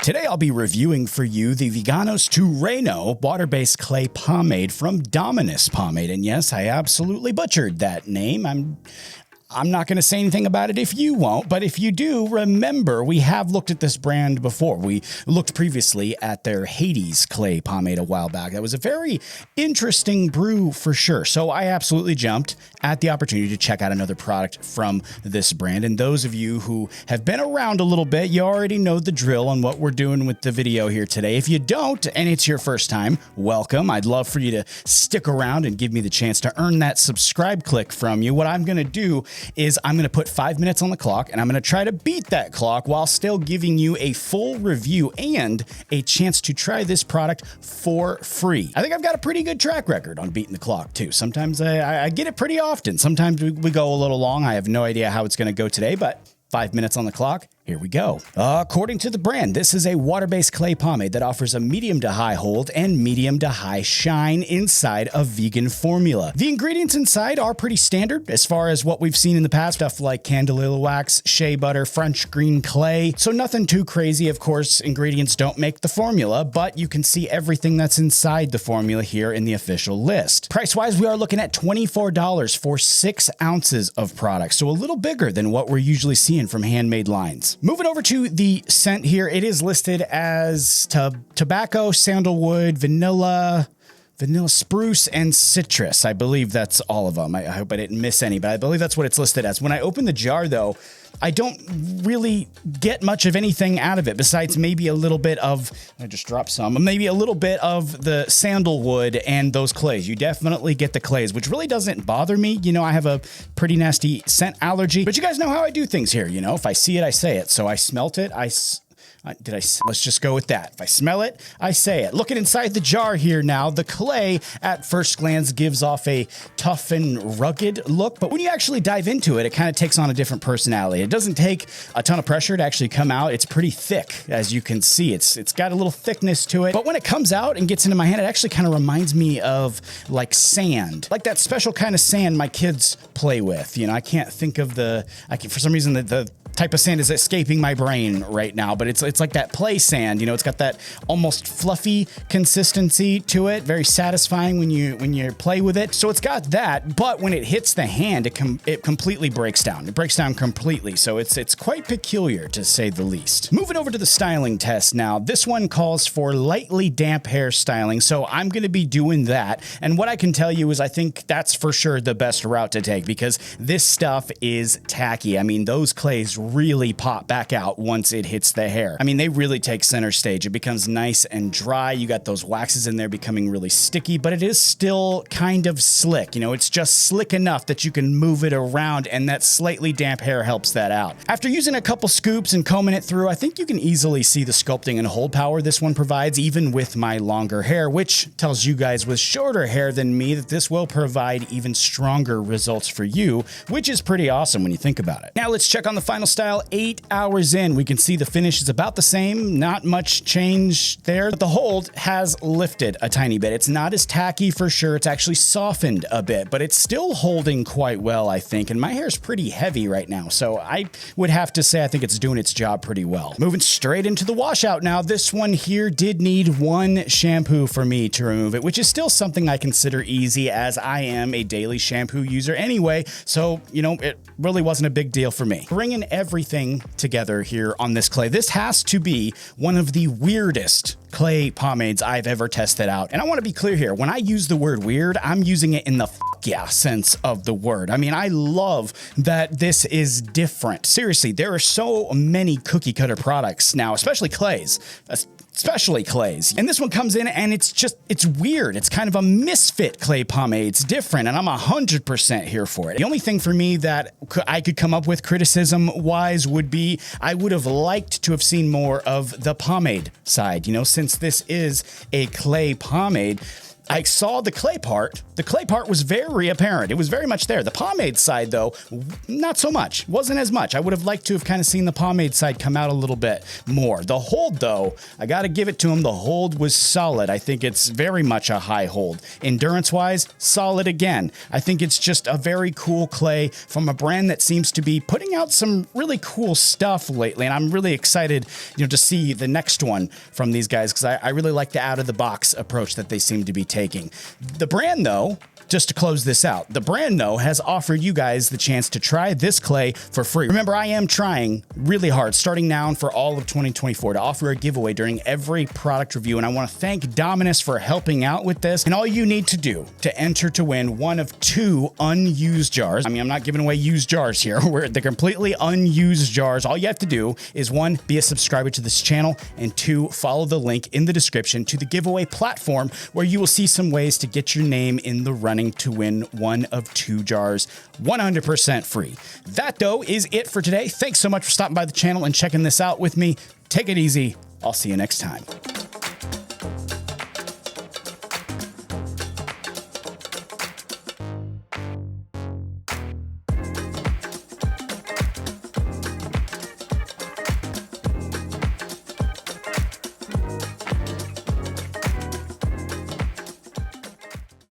Today I'll be reviewing for you the Veganos Tureno water-based clay pomade from Dominus Pomade. And yes, I absolutely butchered that name. I'm not going to say anything about it if you won't, but if you do, remember, we have looked at this brand before. We looked previously at their Hades clay pomade a while back. That was a very interesting brew for sure. So I absolutely jumped at the opportunity to check out another product from this brand. And those of you who have been around a little bit, you already know the drill on what we're doing with the video here today. If you don't, and it's your first time, welcome. I'd love for you to stick around and give me the chance to earn that subscribe click from you. What I'm going to do is I'm going to put 5 minutes on the clock, and I'm going to try to beat that clock while still giving you a full review and a chance to try this product for free. I think I've got a pretty good track record on beating the clock too. Sometimes I get it pretty often. Sometimes we go a little long. I have no idea how it's going to go today, but 5 minutes on the clock. Here we go. According to the brand, this is a water-based clay pomade that offers a medium to high hold and medium to high shine inside a vegan formula. The ingredients inside are pretty standard as far as what we've seen in the past, stuff like candelilla wax, shea butter, French green clay. So nothing too crazy. Of course, ingredients don't make the formula, but you can see everything that's inside the formula here in the official list. Price-wise, we are looking at $24 for 6 ounces of product, so a little bigger than what we're usually seeing from handmade lines. Moving over to the scent here, it is listed as tobacco, sandalwood, vanilla spruce, and citrus. I believe that's all of them. I hope I didn't miss any, but I believe that's what it's listed as. When I open the jar, though, I don't really get much of anything out of it besides maybe a little bit of, I just dropped some, maybe a little bit of the sandalwood and those clays. You definitely get the clays, which really doesn't bother me. You know, I have a pretty nasty scent allergy, but you guys know how I do things here. You know, if I see it, I say it. So I smelt it. Let's just go with that. If I smell it, I say it. Looking inside the jar here now, the clay at first glance gives off a tough and rugged look, but when you actually dive into it, it kind of takes on a different personality. It doesn't take a ton of pressure to actually come out. It's pretty thick, as you can see. It's got a little thickness to it, but when it comes out and gets into my hand, it actually kind of reminds me of like sand, like that special kind of sand my kids play with. You know, I can't think of for some reason the type of sand is escaping my brain right now, but it's like that play sand. You know, it's got that almost fluffy consistency to it, very satisfying when you play with it. So it's got that, but when it hits the hand, it completely breaks down. It breaks down completely. So it's quite peculiar, to say the least. Moving over to the styling test now. This one calls for lightly damp hair styling, so I'm going to be doing that. And what I can tell you is I think that's for sure the best route to take, because this stuff is tacky. I mean, those clays really pop back out once it hits the hair. I mean, they really take center stage. It becomes nice and dry. You got those waxes in there becoming really sticky, but it is still kind of slick. You know, it's just slick enough that you can move it around, and that slightly damp hair helps that out. After using a couple scoops and combing it through, I think you can easily see the sculpting and hold power this one provides, even with my longer hair, which tells you guys with shorter hair than me that this will provide even stronger results for you, which is pretty awesome when you think about it. Now let's check on the final style. 8 hours in, we can see the finish is about the same, not much change there, but the hold has lifted a tiny bit. It's not as tacky for sure. It's actually softened a bit, but it's still holding quite well, I think. And my hair is pretty heavy right now, so I would have to say I think it's doing its job pretty well. Moving straight into the washout now. This one here did need one shampoo for me to remove it, which is still something I consider easy, as I am a daily shampoo user anyway. So, you know, it really wasn't a big deal for me. Bringing everything together here on this clay. This has to be one of the weirdest clay pomades I've ever tested out. And I want to be clear here. When I use the word weird, I'm using it in the yeah sense of the word. I mean, I love that this is different. Seriously, there are so many cookie cutter products now, especially clays. And this one comes in and it's weird. It's kind of a misfit clay pomade. It's different, and I'm 100% here for it. The only thing for me that I could come up with criticism wise would be I would have liked to have seen more of the pomade side, you know, since this is a clay pomade. I saw the clay part. The clay part was very apparent. It was very much there. The pomade side, though, not so much. Wasn't as much. I would have liked to have kind of seen the pomade side come out a little bit more. The hold, though, I got to give it to him. The hold was solid. I think it's very much a high hold. Endurance-wise, solid again. I think it's just a very cool clay from a brand that seems to be putting out some really cool stuff lately, and I'm really excited, to see the next one from these guys because I really like the out-of-the-box approach that they seem to be taking. The brand, though, just to close this out, the brand, though, has offered you guys the chance to try this clay for free. Remember, I am trying really hard, starting now and for all of 2024, to offer a giveaway during every product review, and I want to thank Dominus for helping out with this. And all you need to do to enter to win one of 2 unused jars. I mean, I'm not giving away used jars here. They're completely unused jars. All you have to do is 1, be a subscriber to this channel, and 2, follow the link in the description to the giveaway platform where you will see some ways to get your name in the running to win one of 2 jars 100% free. That, though, is it for today. Thanks so much for stopping by the channel and checking this out with me. Take it easy. I'll see you next time.